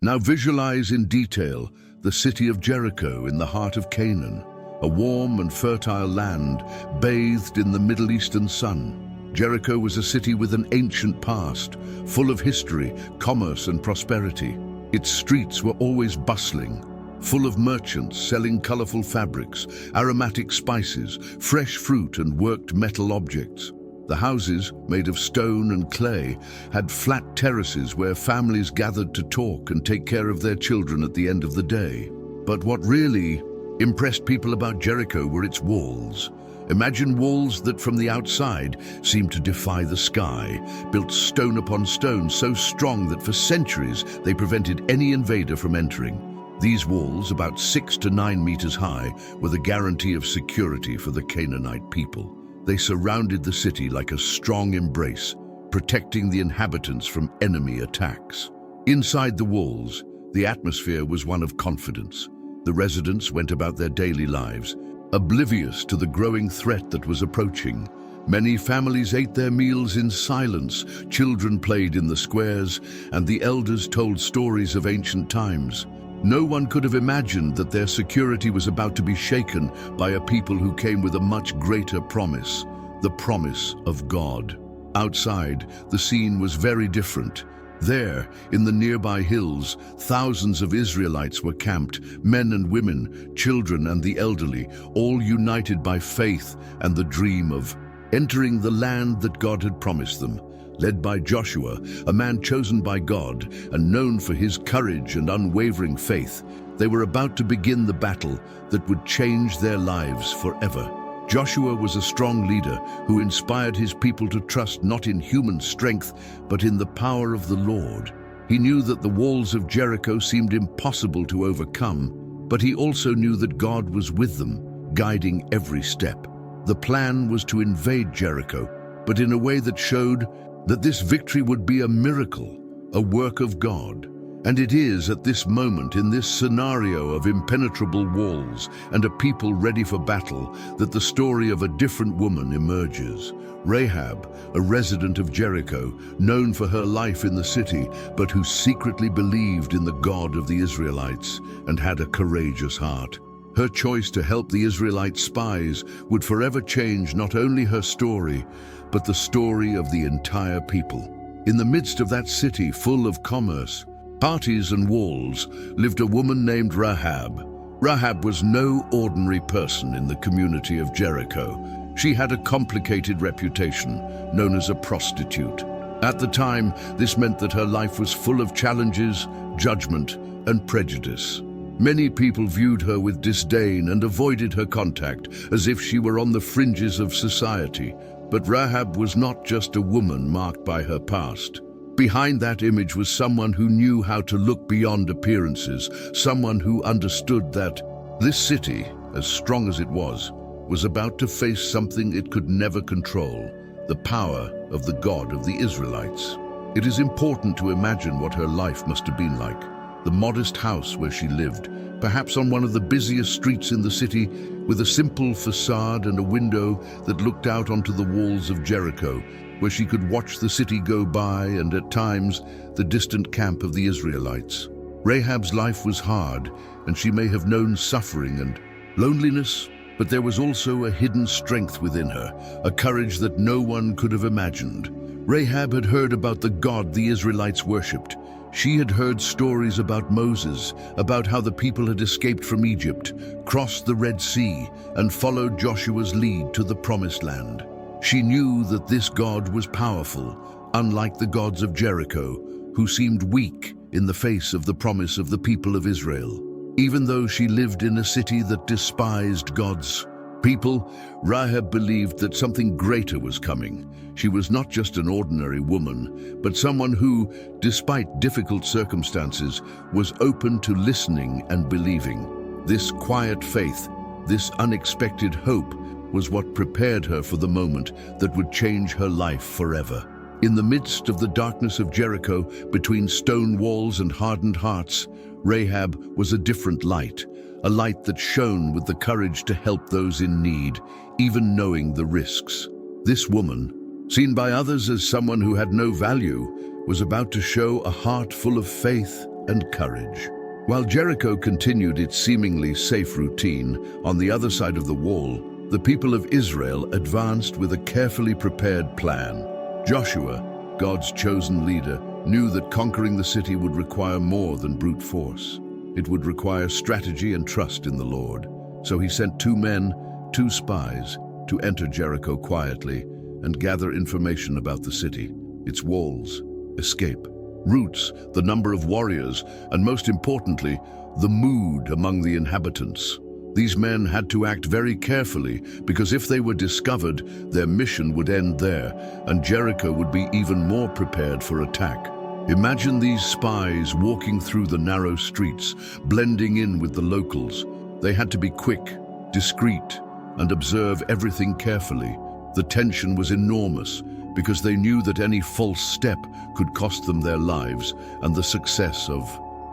Now visualize in detail the city of Jericho in the heart of Canaan, a warm and fertile land bathed in the Middle Eastern sun. Jericho was a city with an ancient past, full of history, commerce, and prosperity. Its streets were always bustling, full of merchants selling colorful fabrics, aromatic spices, fresh fruit, and worked metal objects. The houses, made of stone and clay, had flat terraces where families gathered to talk and take care of their children at the end of the day. But what really impressed people about Jericho were its walls. Imagine walls that from the outside seemed to defy the sky, built stone upon stone so strong that for centuries they prevented any invader from entering. These walls, about 6 to 9 meters high, were the guarantee of security for the Canaanite people. They surrounded the city like a strong embrace, protecting the inhabitants from enemy attacks. Inside the walls, the atmosphere was one of confidence. The residents went about their daily lives, oblivious to the growing threat that was approaching. Many families ate their meals in silence, children played in the squares, and the elders told stories of ancient times. No one could have imagined that their security was about to be shaken by a people who came with a much greater promise, the promise of God. Outside, the scene was very different. There, in the nearby hills, thousands of Israelites were camped, men and women, children and the elderly, all united by faith and the dream of entering the land that God had promised them. Led by Joshua, a man chosen by God and known for his courage and unwavering faith, they were about to begin the battle that would change their lives forever. Joshua was a strong leader who inspired his people to trust not in human strength, but in the power of the Lord. He knew that the walls of Jericho seemed impossible to overcome, but he also knew that God was with them, guiding every step. The plan was to invade Jericho, but in a way that showed that this victory would be a miracle, a work of God. And it is at this moment, in this scenario of impenetrable walls and a people ready for battle, that the story of a different woman emerges. Rahab, a resident of Jericho, known for her life in the city, but who secretly believed in the God of the Israelites and had a courageous heart. Her choice to help the Israelite spies would forever change not only her story, but the story of the entire people. In the midst of that city full of commerce, parties and walls, lived a woman named Rahab. Rahab was no ordinary person in the community of Jericho. She had a complicated reputation, known as a prostitute. At the time, this meant that her life was full of challenges, judgment, and prejudice. Many people viewed her with disdain and avoided her contact, as if she were on the fringes of society. But Rahab was not just a woman marked by her past. Behind that image was someone who knew how to look beyond appearances, someone who understood that this city, as strong as it was about to face something it could never control, the power of the God of the Israelites. It is important to imagine what her life must have been like. The modest house where she lived, perhaps on one of the busiest streets in the city, with a simple facade and a window that looked out onto the walls of Jericho, where she could watch the city go by and, at times, the distant camp of the Israelites. Rahab's life was hard, and she may have known suffering and loneliness, but there was also a hidden strength within her, a courage that no one could have imagined. Rahab had heard about the God the Israelites worshipped. She had heard stories about Moses, about how the people had escaped from Egypt, crossed the Red Sea, and followed Joshua's lead to the Promised Land. She knew that this God was powerful, unlike the gods of Jericho, who seemed weak in the face of the promise of the people of Israel. Even though she lived in a city that despised God's people, Rahab believed that something greater was coming. She was not just an ordinary woman, but someone who, despite difficult circumstances, was open to listening and believing. This quiet faith, this unexpected hope, was what prepared her for the moment that would change her life forever. In the midst of the darkness of Jericho, between stone walls and hardened hearts, Rahab was a different light, a light that shone with the courage to help those in need, even knowing the risks. This woman, seen by others as someone who had no value, was about to show a heart full of faith and courage. While Jericho continued its seemingly safe routine on the other side of the wall, the people of Israel advanced with a carefully prepared plan. Joshua, God's chosen leader, knew that conquering the city would require more than brute force. It would require strategy and trust in the Lord. So he sent 2 men, 2 spies, to enter Jericho quietly and gather information about the city, its walls, escape, routes, the number of warriors, and most importantly, the mood among the inhabitants. These men had to act very carefully because if they were discovered, their mission would end there, and Jericho would be even more prepared for attack. Imagine these spies walking through the narrow streets, blending in with the locals. They had to be quick, discreet, and observe everything carefully. The tension was enormous because they knew that any false step could cost them their lives and the success of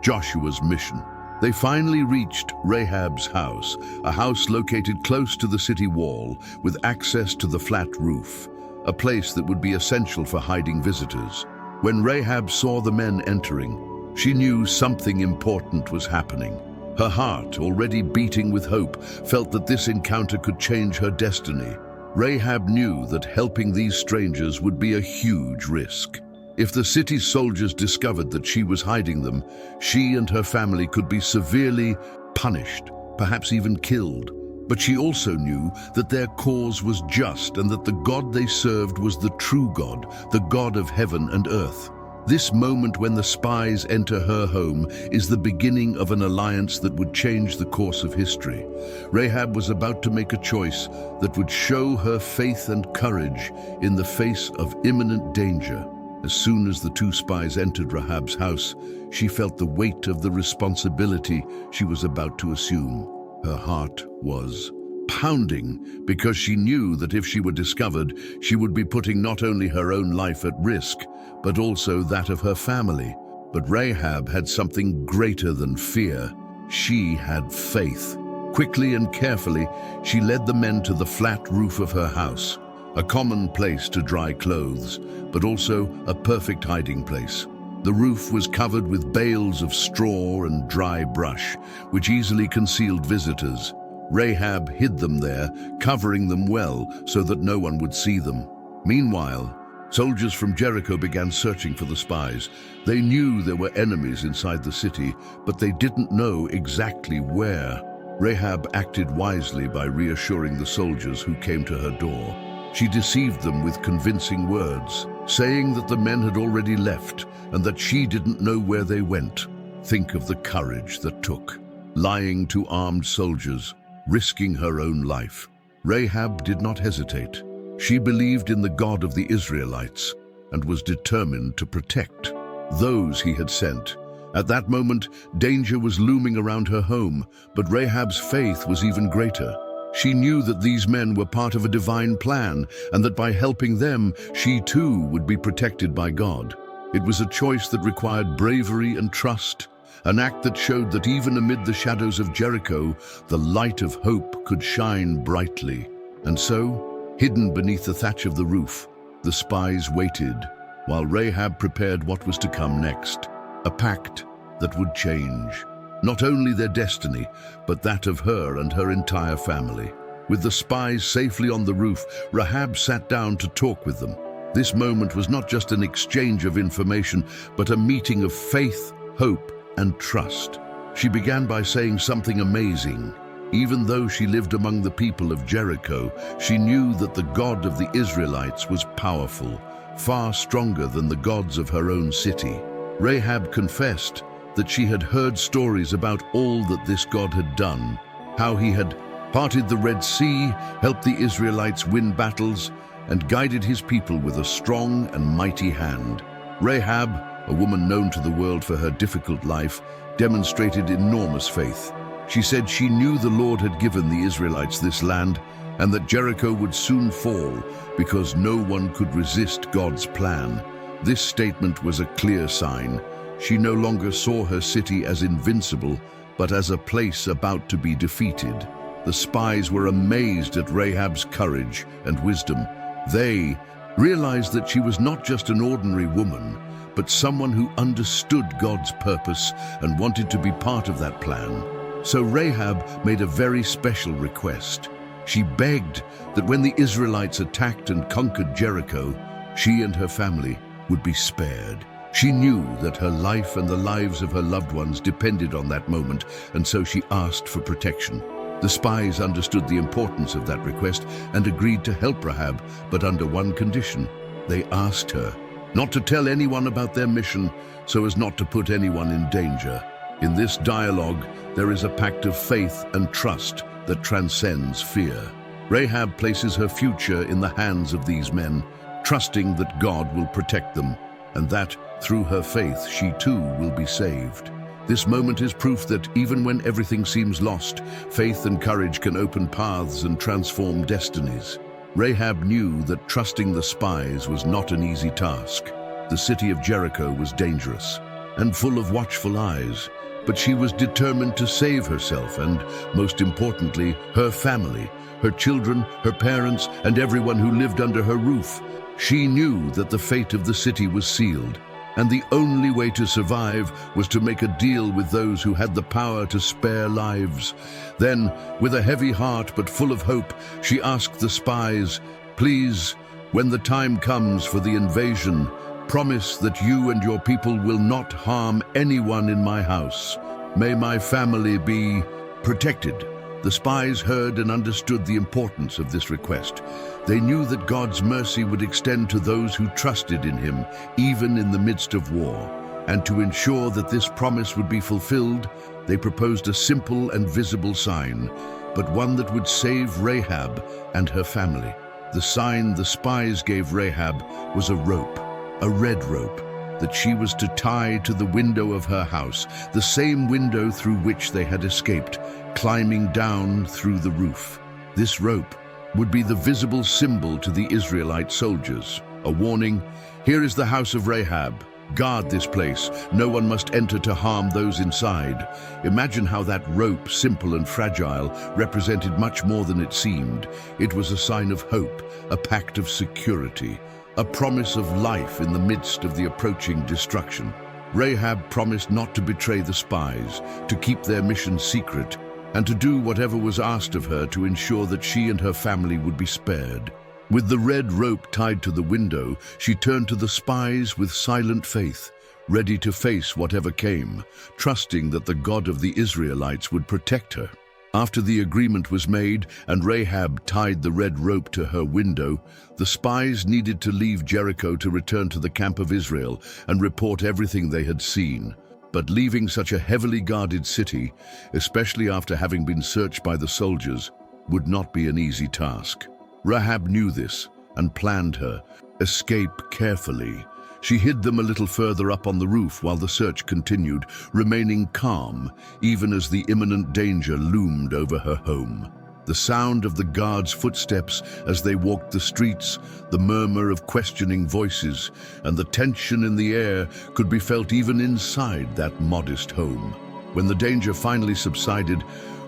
Joshua's mission. They finally reached Rahab's house, a house located close to the city wall with access to the flat roof, a place that would be essential for hiding visitors. When Rahab saw the men entering, she knew something important was happening. Her heart, already beating with hope, felt that this encounter could change her destiny. Rahab knew that helping these strangers would be a huge risk. If the city's soldiers discovered that she was hiding them, she and her family could be severely punished, perhaps even killed. But she also knew that their cause was just and that the God they served was the true God, the God of heaven and earth. This moment when the spies enter her home is the beginning of an alliance that would change the course of history. Rahab was about to make a choice that would show her faith and courage in the face of imminent danger. As soon as the 2 spies entered Rahab's house, she felt the weight of the responsibility she was about to assume. Her heart was pounding because she knew that if she were discovered, she would be putting not only her own life at risk, but also that of her family. But Rahab had something greater than fear. She had faith. Quickly and carefully, she led the men to the flat roof of her house, a common place to dry clothes, but also a perfect hiding place. The roof was covered with bales of straw and dry brush, which easily concealed visitors. Rahab hid them there, covering them well so that no one would see them. Meanwhile, soldiers from Jericho began searching for the spies. They knew there were enemies inside the city, but they didn't know exactly where. Rahab acted wisely by reassuring the soldiers who came to her door. She deceived them with convincing words, saying that the men had already left and that she didn't know where they went. Think of the courage that took. Lying to armed soldiers, risking her own life. Rahab did not hesitate. She believed in the God of the Israelites and was determined to protect those he had sent. At that moment, danger was looming around her home, but Rahab's faith was even greater. She knew that these men were part of a divine plan and that by helping them, she too would be protected by God. It was a choice that required bravery and trust, an act that showed that even amid the shadows of Jericho, the light of hope could shine brightly. And so, hidden beneath the thatch of the roof, the spies waited, while Rahab prepared what was to come next, a pact that would change not only their destiny, but that of her and her entire family. With the spies safely on the roof, Rahab sat down to talk with them. This moment was not just an exchange of information, but a meeting of faith, hope, and trust. She began by saying something amazing. Even though she lived among the people of Jericho, she knew that the God of the Israelites was powerful, far stronger than the gods of her own city. Rahab confessed that she had heard stories about all that this God had done, how he had parted the Red Sea, helped the Israelites win battles, and guided his people with a strong and mighty hand. Rahab, a woman known to the world for her difficult life, demonstrated enormous faith. She said she knew the Lord had given the Israelites this land and that Jericho would soon fall because no one could resist God's plan. This statement was a clear sign. She no longer saw her city as invincible, but as a place about to be defeated. The spies were amazed at Rahab's courage and wisdom. They realized that she was not just an ordinary woman, but someone who understood God's purpose and wanted to be part of that plan. So Rahab made a very special request. She begged that when the Israelites attacked and conquered Jericho, she and her family would be spared. She knew that her life and the lives of her loved ones depended on that moment, and so she asked for protection. The spies understood the importance of that request and agreed to help Rahab, but under one condition. They asked her not to tell anyone about their mission so as not to put anyone in danger. In this dialogue, there is a pact of faith and trust that transcends fear. Rahab places her future in the hands of these men, trusting that God will protect them, and that, through her faith, she too will be saved. This moment is proof that even when everything seems lost, faith and courage can open paths and transform destinies. Rahab knew that trusting the spies was not an easy task. The city of Jericho was dangerous and full of watchful eyes, but she was determined to save herself and, most importantly, her family, her children, her parents, and everyone who lived under her roof. She knew that the fate of the city was sealed, and the only way to survive was to make a deal with those who had the power to spare lives. Then, with a heavy heart but full of hope, she asked the spies, "Please, when the time comes for the invasion, promise that you and your people will not harm anyone in my house. May my family be protected." The spies heard and understood the importance of this request. They knew that God's mercy would extend to those who trusted in him, even in the midst of war. And to ensure that this promise would be fulfilled, they proposed a simple and visible sign, but one that would save Rahab and her family. The sign the spies gave Rahab was a rope, a red rope, that she was to tie to the window of her house, the same window through which they had escaped, climbing down through the roof. This rope would be the visible symbol to the Israelite soldiers, a warning: here is the house of Rahab. Guard this place. No one must enter to harm those inside. Imagine how that rope, simple and fragile, represented much more than it seemed. It was a sign of hope, a pact of security, a promise of life in the midst of the approaching destruction. Rahab promised not to betray the spies, to keep their mission secret, and to do whatever was asked of her to ensure that she and her family would be spared. With the red rope tied to the window, she turned to the spies with silent faith, ready to face whatever came, trusting that the God of the Israelites would protect her. After the agreement was made and Rahab tied the red rope to her window, the spies needed to leave Jericho to return to the camp of Israel and report everything they had seen. But leaving such a heavily guarded city, especially after having been searched by the soldiers, would not be an easy task. Rahab knew this and planned her escape carefully. She hid them a little further up on the roof while the search continued, remaining calm even as the imminent danger loomed over her home. The sound of the guards' footsteps as they walked the streets, the murmur of questioning voices, and the tension in the air could be felt even inside that modest home. When the danger finally subsided,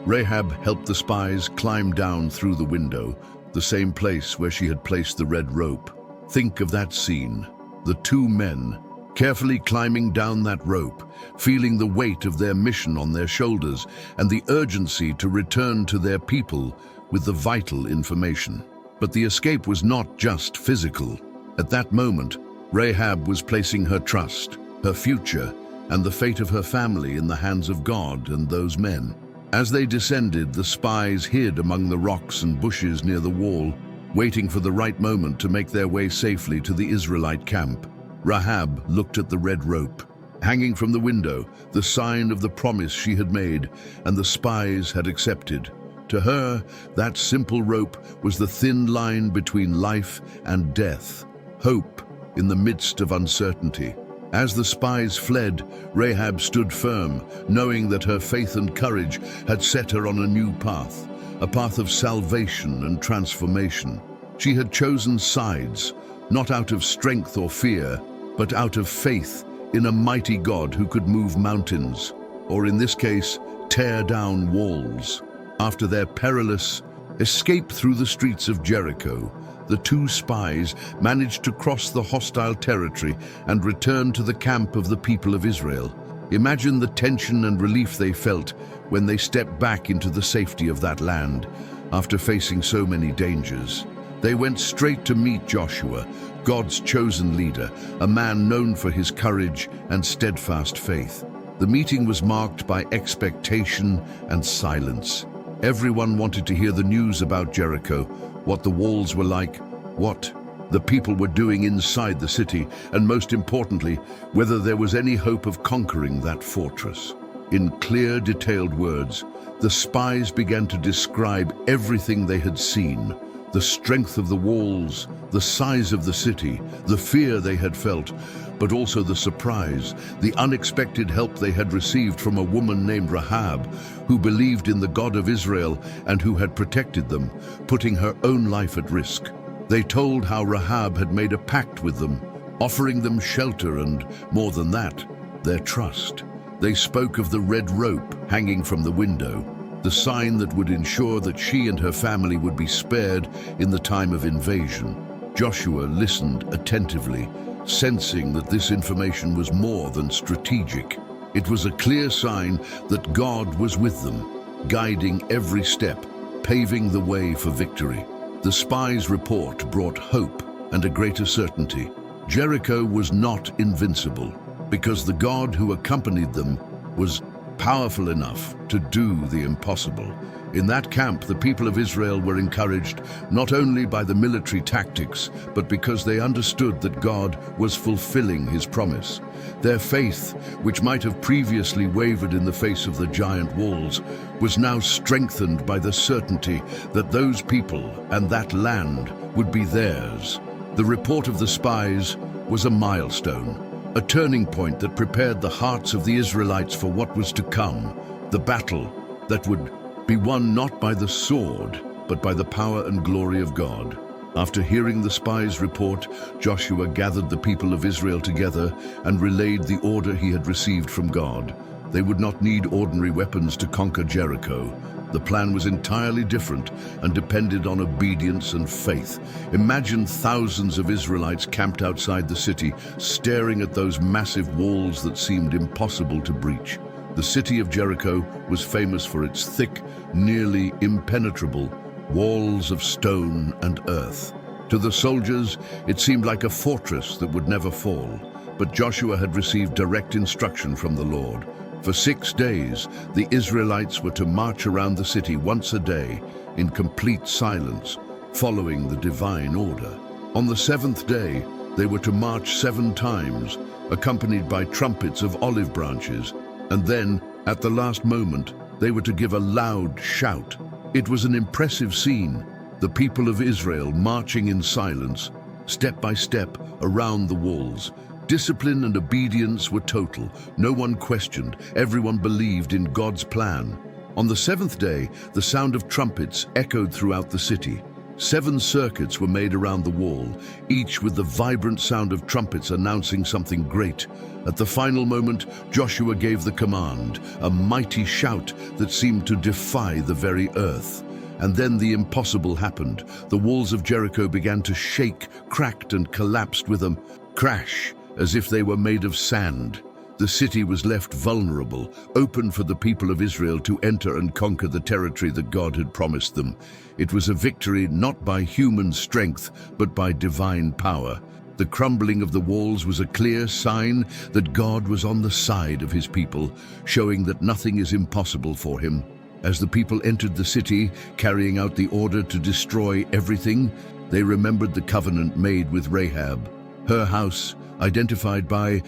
Rahab helped the spies climb down through the window, the same place where she had placed the red rope. Think of that scene. The two men, carefully climbing down that rope, feeling the weight of their mission on their shoulders and the urgency to return to their people with the vital information. But the escape was not just physical. At that moment, Rahab was placing her trust, her future, and the fate of her family in the hands of God and those men. As they descended, the spies hid among the rocks and bushes near the wall, waiting for the right moment to make their way safely to the Israelite camp. Rahab looked at the red rope, hanging from the window, the sign of the promise she had made and the spies had accepted. To her, that simple rope was the thin line between life and death, hope in the midst of uncertainty. As the spies fled, Rahab stood firm, knowing that her faith and courage had set her on a new path, a path of salvation and transformation. She had chosen sides, not out of strength or fear, but out of faith in a mighty God who could move mountains, or in this case, tear down walls. After their perilous escape through the streets of Jericho, the two spies managed to cross the hostile territory and return to the camp of the people of Israel. Imagine the tension and relief they felt when they stepped back into the safety of that land after facing so many dangers. They went straight to meet Joshua, God's chosen leader, a man known for his courage and steadfast faith. The meeting was marked by expectation and silence. Everyone wanted to hear the news about Jericho, what the walls were like, what the people were doing inside the city, and most importantly, whether there was any hope of conquering that fortress. In clear, detailed words, the spies began to describe everything they had seen: the strength of the walls, the size of the city, the fear they had felt, but also the surprise, the unexpected help they had received from a woman named Rahab, who believed in the God of Israel and who had protected them, putting her own life at risk. They told how Rahab had made a pact with them, offering them shelter and, more than that, their trust. They spoke of the red rope hanging from the window, the sign that would ensure that she and her family would be spared in the time of invasion. Joshua listened attentively, sensing that this information was more than strategic. It was a clear sign that God was with them, guiding every step, paving the way for victory. The spies' report brought hope and a greater certainty. Jericho was not invincible, because the God who accompanied them was powerful enough to do the impossible. In that camp, the people of Israel were encouraged not only by the military tactics, but because they understood that God was fulfilling his promise. Their faith, which might have previously wavered in the face of the giant walls, was now strengthened by the certainty that those people and that land would be theirs. The report of the spies was a milestone, a turning point that prepared the hearts of the Israelites for what was to come, the battle that would be won not by the sword, but by the power and glory of God. After hearing the spies' report, Joshua gathered the people of Israel together and relayed the order he had received from God. They would not need ordinary weapons to conquer Jericho. The plan was entirely different and depended on obedience and faith. Imagine thousands of Israelites camped outside the city, staring at those massive walls that seemed impossible to breach. The city of Jericho was famous for its thick, nearly impenetrable walls of stone and earth. To the soldiers, it seemed like a fortress that would never fall. But Joshua had received direct instruction from the Lord. For 6 days, the Israelites were to march around the city once a day in complete silence, following the divine order. On the 7th day, they were to march 7 times, accompanied by trumpets of olive branches, and then, at the last moment, they were to give a loud shout. It was an impressive scene, the people of Israel marching in silence, step by step, around the walls. Discipline and obedience were total. No one questioned. Everyone believed in God's plan. On the 7th day, the sound of trumpets echoed throughout the city. 7 circuits were made around the wall, each with the vibrant sound of trumpets announcing something great. At the final moment, Joshua gave the command, a mighty shout that seemed to defy the very earth. And then the impossible happened. The walls of Jericho began to shake, cracked and collapsed with a crash, as if they were made of sand. The city was left vulnerable, open for the people of Israel to enter and conquer the territory that God had promised them. It was a victory not by human strength, but by divine power. The crumbling of the walls was a clear sign that God was on the side of his people, showing that nothing is impossible for him. As the people entered the city, carrying out the order to destroy everything, they remembered the covenant made with Rahab. Her house, identified by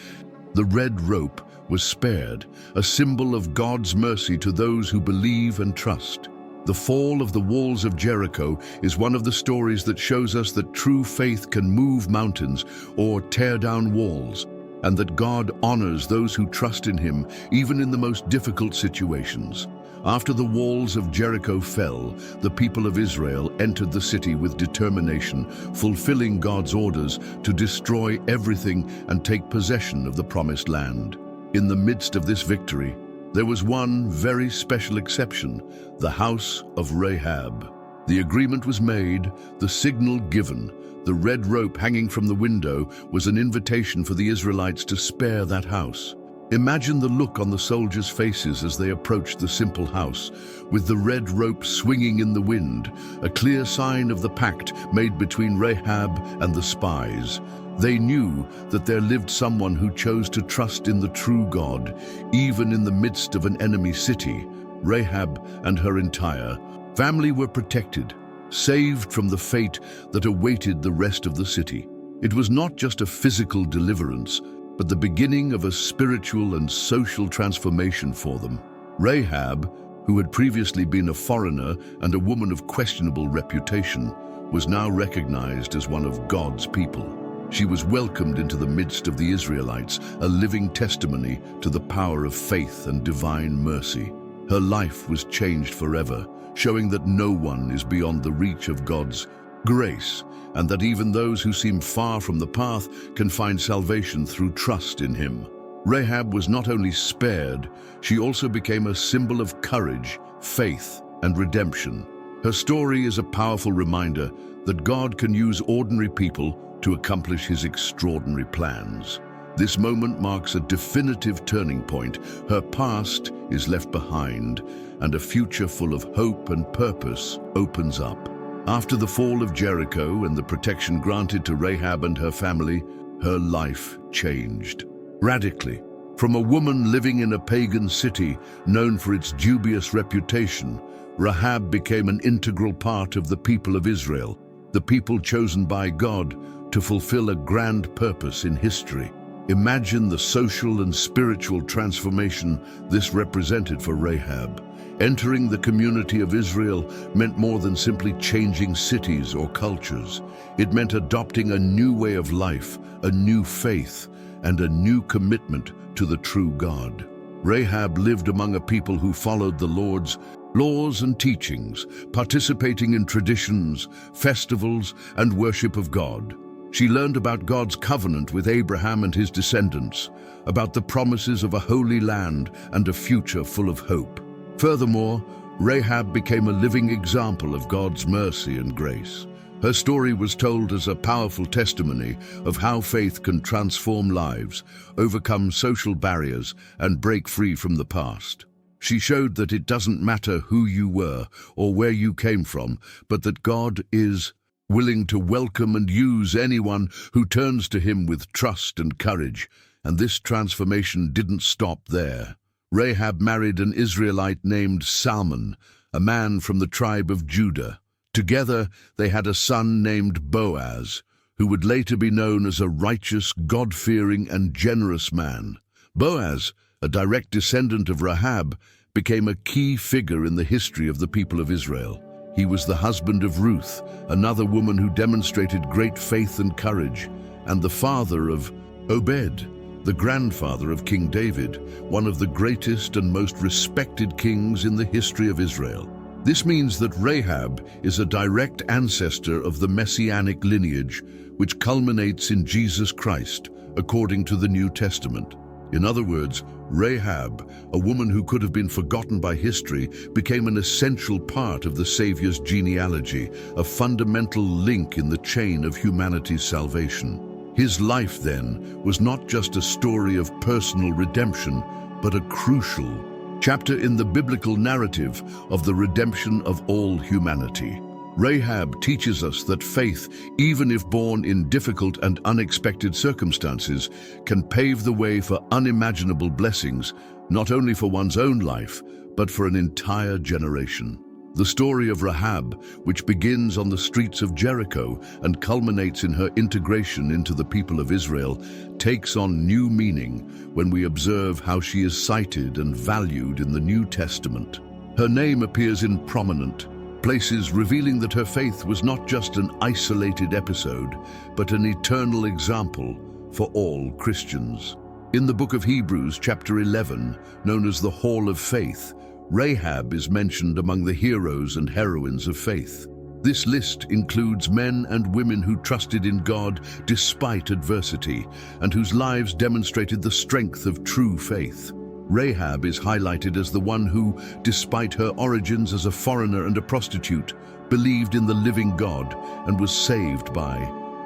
the red rope, was spared, a symbol of God's mercy to those who believe and trust. The fall of the walls of Jericho is one of the stories that shows us that true faith can move mountains or tear down walls, and that God honors those who trust in him, even in the most difficult situations. After the walls of Jericho fell, the people of Israel entered the city with determination, fulfilling God's orders to destroy everything and take possession of the promised land. In the midst of this victory, there was one very special exception: the house of Rahab. The agreement was made, the signal given. The red rope hanging from the window was an invitation for the Israelites to spare that house. Imagine the look on the soldiers' faces as they approached the simple house, with the red rope swinging in the wind, a clear sign of the pact made between Rahab and the spies. They knew that there lived someone who chose to trust in the true God, even in the midst of an enemy city. Rahab and her entire family were protected, saved from the fate that awaited the rest of the city. It was not just a physical deliverance, but the beginning of a spiritual and social transformation for them. Rahab, who had previously been a foreigner and a woman of questionable reputation, was now recognized as one of God's people. She was welcomed into the midst of the Israelites, a living testimony to the power of faith and divine mercy. Her life was changed forever, showing that no one is beyond the reach of God's grace, and that even those who seem far from the path can find salvation through trust in Him. Rahab was not only spared, she also became a symbol of courage, faith, and redemption. Her story is a powerful reminder that God can use ordinary people to accomplish His extraordinary plans. This moment marks a definitive turning point. Her past is left behind, and a future full of hope and purpose opens up. After the fall of Jericho and the protection granted to Rahab and her family, her life changed radically. From a woman living in a pagan city known for its dubious reputation, Rahab became an integral part of the people of Israel, the people chosen by God to fulfill a grand purpose in history. Imagine the social and spiritual transformation this represented for Rahab. Entering the community of Israel meant more than simply changing cities or cultures. It meant adopting a new way of life, a new faith, and a new commitment to the true God. Rahab lived among a people who followed the Lord's laws and teachings, participating in traditions, festivals, and worship of God. She learned about God's covenant with Abraham and his descendants, about the promises of a holy land and a future full of hope. Furthermore, Rahab became a living example of God's mercy and grace. Her story was told as a powerful testimony of how faith can transform lives, overcome social barriers, and break free from the past. She showed that it doesn't matter who you were or where you came from, but that God is willing to welcome and use anyone who turns to Him with trust and courage. And this transformation didn't stop there. Rahab married an Israelite named Salmon, a man from the tribe of Judah. Together, they had a son named Boaz, who would later be known as a righteous, God-fearing, and generous man. Boaz, a direct descendant of Rahab, became a key figure in the history of the people of Israel. He was the husband of Ruth, another woman who demonstrated great faith and courage, and the father of Obed, the grandfather of King David, one of the greatest and most respected kings in the history of Israel. This means that Rahab is a direct ancestor of the messianic lineage, which culminates in Jesus Christ, according to the New Testament. In other words, Rahab, a woman who could have been forgotten by history, became an essential part of the Savior's genealogy, a fundamental link in the chain of humanity's salvation. His life, then, was not just a story of personal redemption, but a crucial chapter in the biblical narrative of the redemption of all humanity. Rahab teaches us that faith, even if born in difficult and unexpected circumstances, can pave the way for unimaginable blessings, not only for one's own life, but for an entire generation. The story of Rahab, which begins on the streets of Jericho and culminates in her integration into the people of Israel, takes on new meaning when we observe how she is cited and valued in the New Testament. Her name appears in prominent places, revealing that her faith was not just an isolated episode, but an eternal example for all Christians. In the book of Hebrews, chapter 11, known as the Hall of Faith, Rahab is mentioned among the heroes and heroines of faith. This list includes men and women who trusted in God despite adversity, and whose lives demonstrated the strength of true faith. Rahab is highlighted as the one who, despite her origins as a foreigner and a prostitute, believed in the living God and was saved by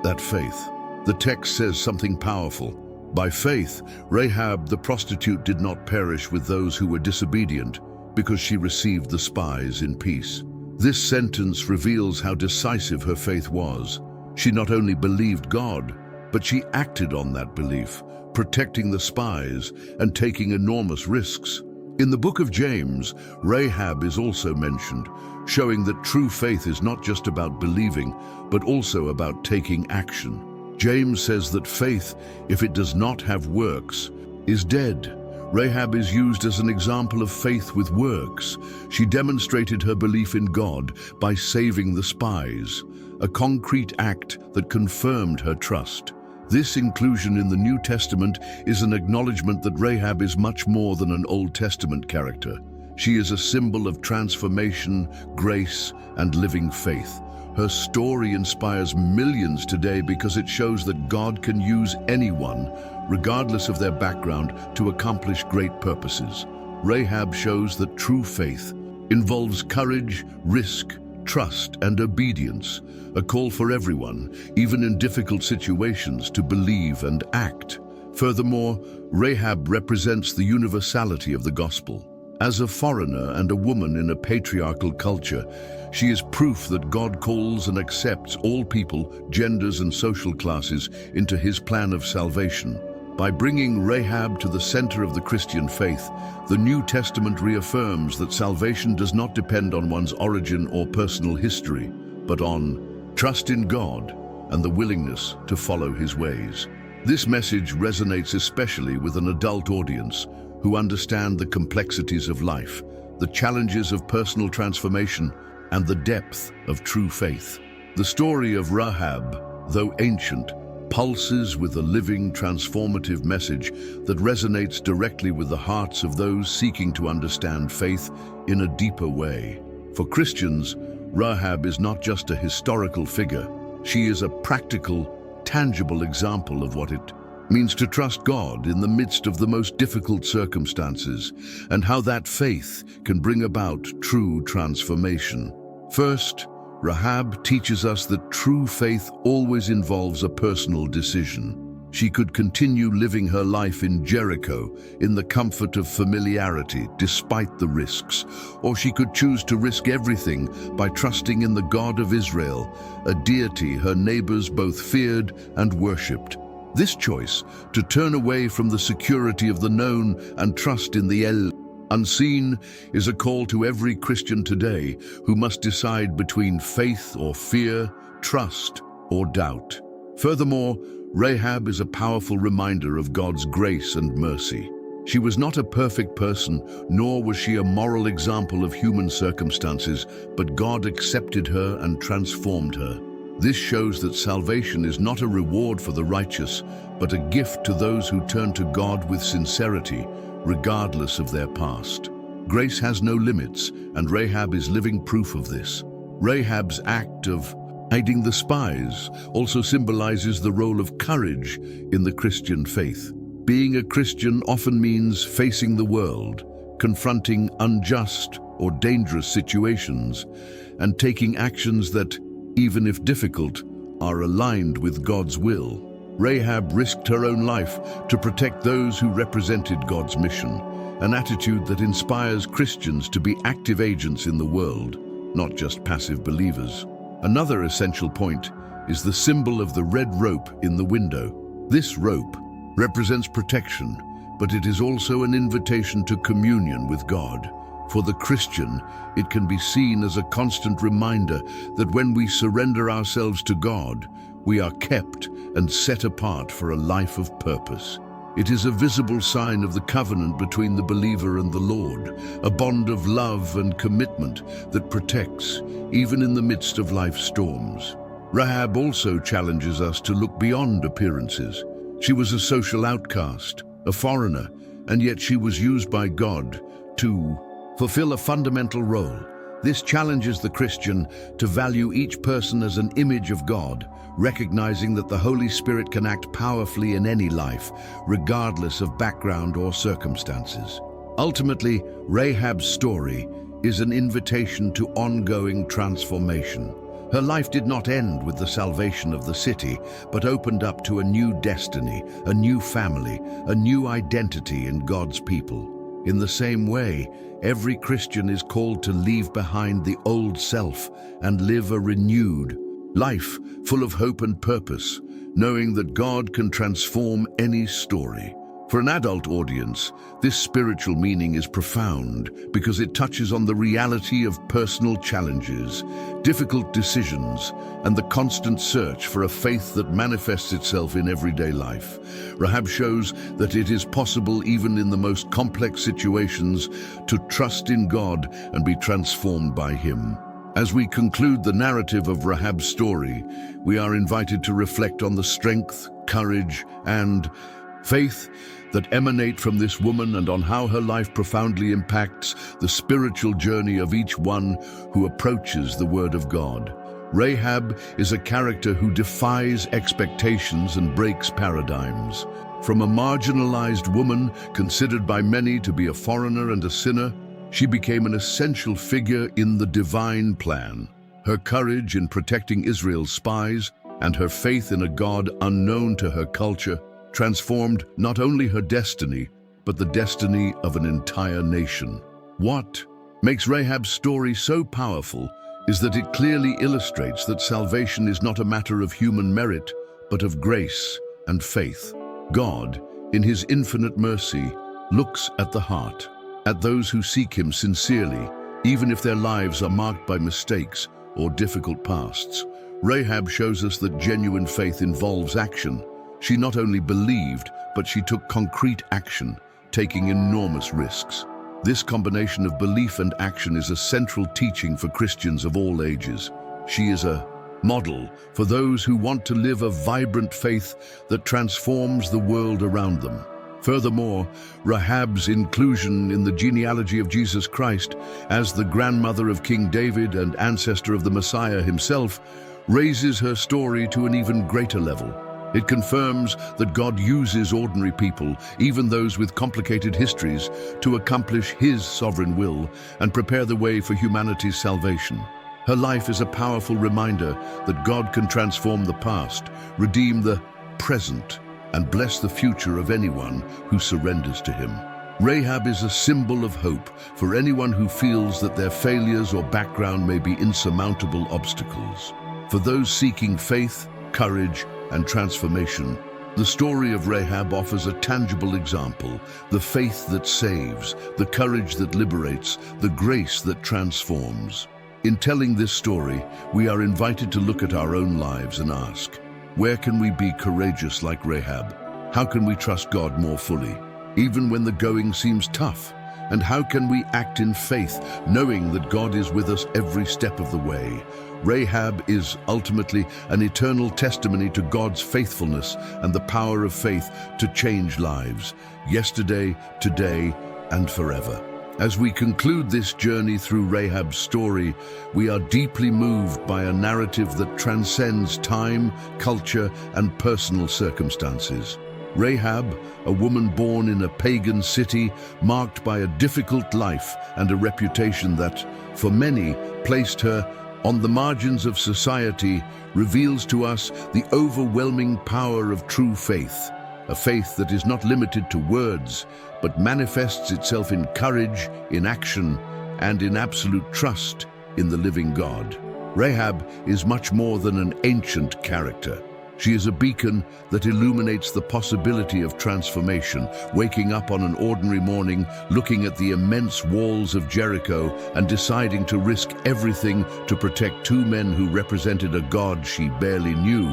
that faith. The text says something powerful. By faith, Rahab the prostitute did not perish with those who were disobedient, because she received the spies in peace. This sentence reveals how decisive her faith was. She not only believed God, but she acted on that belief, protecting the spies and taking enormous risks. In the book of James, Rahab is also mentioned, showing that true faith is not just about believing, but also about taking action. James says that faith, if it does not have works, is dead. Rahab is used as an example of faith with works. She demonstrated her belief in God by saving the spies, a concrete act that confirmed her trust. This inclusion in the New Testament is an acknowledgement that Rahab is much more than an Old Testament character. She is a symbol of transformation, grace, and living faith. Her story inspires millions today because it shows that God can use anyone, regardless of their background, to accomplish great purposes. Rahab shows that true faith involves courage, risk, trust, and obedience, a call for everyone, even in difficult situations, to believe and act. Furthermore, Rahab represents the universality of the gospel. As a foreigner and a woman in a patriarchal culture, she is proof that God calls and accepts all people, genders, and social classes into his plan of salvation. By bringing Rahab to the center of the Christian faith, the New Testament reaffirms that salvation does not depend on one's origin or personal history, but on trust in God and the willingness to follow his ways. This message resonates especially with an adult audience who understand the complexities of life, the challenges of personal transformation, and the depth of true faith. The story of Rahab, though ancient, pulses with a living, transformative message that resonates directly with the hearts of those seeking to understand faith in a deeper way. For Christians, Rahab is not just a historical figure. She is a practical, tangible example of what it means to trust God in the midst of the most difficult circumstances, and how that faith can bring about true transformation. First, Rahab teaches us that true faith always involves a personal decision. She could continue living her life in Jericho in the comfort of familiarity despite the risks, or she could choose to risk everything by trusting in the God of Israel, a deity her neighbors both feared and worshipped. This choice, to turn away from the security of the known and trust in the unseen, is a call to every Christian today who must decide between faith or fear, trust or doubt. Furthermore, Rahab is a powerful reminder of God's grace and mercy. She was not a perfect person, nor was she a moral example of human circumstances, but God accepted her and transformed her. This shows that salvation is not a reward for the righteous, but a gift to those who turn to God with sincerity, regardless of their past. Grace has no limits, and Rahab is living proof of this. Rahab's act of hiding the spies also symbolizes the role of courage in the Christian faith. Being a Christian often means facing the world, confronting unjust or dangerous situations, and taking actions that, even if difficult, are aligned with God's will. Rahab risked her own life to protect those who represented God's mission, an attitude that inspires Christians to be active agents in the world, not just passive believers. Another essential point is the symbol of the red rope in the window. This rope represents protection, but it is also an invitation to communion with God. For the Christian, it can be seen as a constant reminder that when we surrender ourselves to God, we are kept and set apart for a life of purpose. It is a visible sign of the covenant between the believer and the Lord, a bond of love and commitment that protects even in the midst of life's storms. Rahab also challenges us to look beyond appearances. She was a social outcast, a foreigner, and yet she was used by God to fulfill a fundamental role. This challenges the Christian to value each person as an image of God, recognizing that the Holy Spirit can act powerfully in any life, regardless of background or circumstances. Ultimately, Rahab's story is an invitation to ongoing transformation. Her life did not end with the salvation of the city, but opened up to a new destiny, a new family, a new identity in God's people. In the same way, every Christian is called to leave behind the old self and live a renewed life full of hope and purpose, knowing that God can transform any story. For an adult audience, this spiritual meaning is profound because it touches on the reality of personal challenges, difficult decisions, and the constant search for a faith that manifests itself in everyday life. Rahab shows that it is possible, even in the most complex situations, to trust in God and be transformed by Him. As we conclude the narrative of Rahab's story, we are invited to reflect on the strength, courage, and faith that emanate from this woman, and on how her life profoundly impacts the spiritual journey of each one who approaches the Word of God. Rahab is a character who defies expectations and breaks paradigms. From a marginalized woman considered by many to be a foreigner and a sinner, she became an essential figure in the divine plan. Her courage in protecting Israel's spies and her faith in a God unknown to her culture transformed not only her destiny, but the destiny of an entire nation. What makes Rahab's story so powerful is that it clearly illustrates that salvation is not a matter of human merit, but of grace and faith. God, in His infinite mercy, looks at the heart, at those who seek Him sincerely, even if their lives are marked by mistakes or difficult pasts. Rahab shows us that genuine faith involves action. She not only believed, but she took concrete action, taking enormous risks. This combination of belief and action is a central teaching for Christians of all ages. She is a model for those who want to live a vibrant faith that transforms the world around them. Furthermore, Rahab's inclusion in the genealogy of Jesus Christ as the grandmother of King David and ancestor of the Messiah himself raises her story to an even greater level. It confirms that God uses ordinary people, even those with complicated histories, to accomplish His sovereign will and prepare the way for humanity's salvation. Her life is a powerful reminder that God can transform the past, redeem the present, and bless the future of anyone who surrenders to Him. Rahab is a symbol of hope for anyone who feels that their failures or background may be insurmountable obstacles. For those seeking faith, courage, and transformation, the story of Rahab offers a tangible example: the faith that saves, the courage that liberates, the grace that transforms. In telling this story, we are invited to look at our own lives and ask, where can we be courageous like Rahab? How can we trust God more fully, even when the going seems tough? And how can we act in faith, knowing that God is with us every step of the way? Rahab is ultimately an eternal testimony to God's faithfulness and the power of faith to change lives, yesterday, today, and forever. As we conclude this journey through Rahab's story, we are deeply moved by a narrative that transcends time, culture, and personal circumstances. Rahab, a woman born in a pagan city, marked by a difficult life and a reputation that, for many, placed her on the margins of society, reveals to us the overwhelming power of true faith, a faith that is not limited to words, but manifests itself in courage, in action, and in absolute trust in the living God. Rahab is much more than an ancient character. She is a beacon that illuminates the possibility of transformation, waking up on an ordinary morning, looking at the immense walls of Jericho and deciding to risk everything to protect two men who represented a God she barely knew.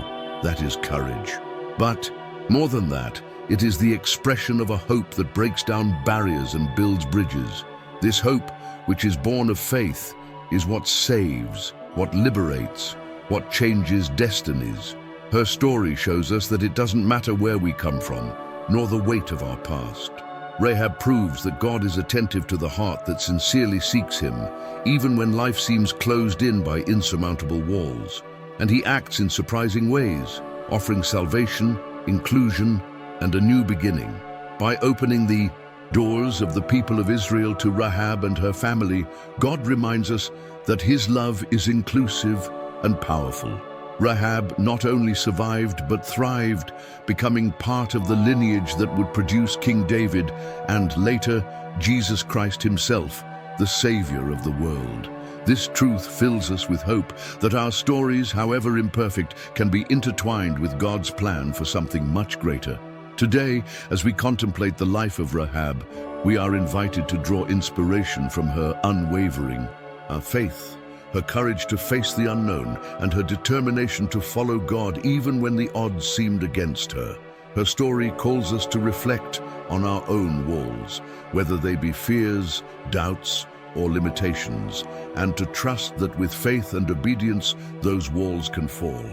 That is courage. But more than that, it is the expression of a hope that breaks down barriers and builds bridges. This hope, which is born of faith, is what saves, what liberates, what changes destinies. Her story shows us that it doesn't matter where we come from, nor the weight of our past. Rahab proves that God is attentive to the heart that sincerely seeks Him, even when life seems closed in by insurmountable walls. And He acts in surprising ways, offering salvation, inclusion, and a new beginning. By opening the doors of the people of Israel to Rahab and her family, God reminds us that his love is inclusive and powerful. Rahab not only survived but thrived, becoming part of the lineage that would produce King David and later Jesus Christ himself, the Savior of the world. This truth fills us with hope that our stories, however imperfect, can be intertwined with God's plan for something much greater. Today, as we contemplate the life of Rahab, we are invited to draw inspiration from her unwavering faith, her courage to face the unknown, and her determination to follow God even when the odds seemed against her. Her story calls us to reflect on our own walls, whether they be fears, doubts, or limitations, and to trust that with faith and obedience, those walls can fall.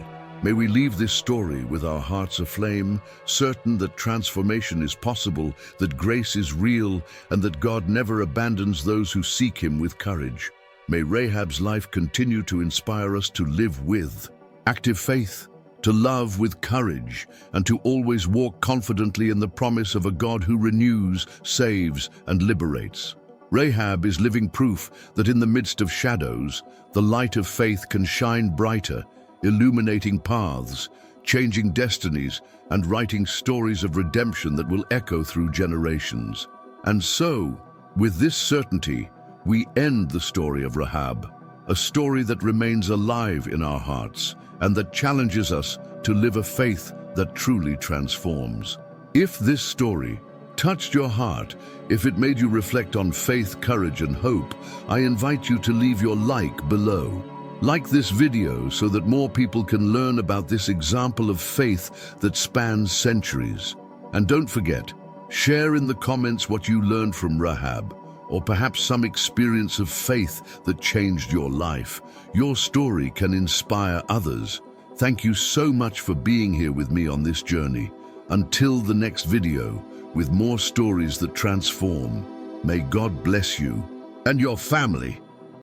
May we leave this story with our hearts aflame, certain that transformation is possible, that grace is real, and that God never abandons those who seek him with courage. May Rahab's life continue to inspire us to live with active faith, to love with courage, and to always walk confidently in the promise of a God who renews, saves, and liberates. Rahab is living proof that in the midst of shadows, the light of faith can shine brighter, illuminating paths, changing destinies, and writing stories of redemption that will echo through generations. And so, with this certainty, we end the story of Rahab, a story that remains alive in our hearts and that challenges us to live a faith that truly transforms. If this story touched your heart, if it made you reflect on faith, courage, and hope, I invite you to leave your like below. Like this video so that more people can learn about this example of faith that spans centuries. And don't forget, share in the comments what you learned from Rahab, or perhaps some experience of faith that changed your life. Your story can inspire others. Thank you so much for being here with me on this journey. Until the next video, with more stories that transform, may God bless you and your family.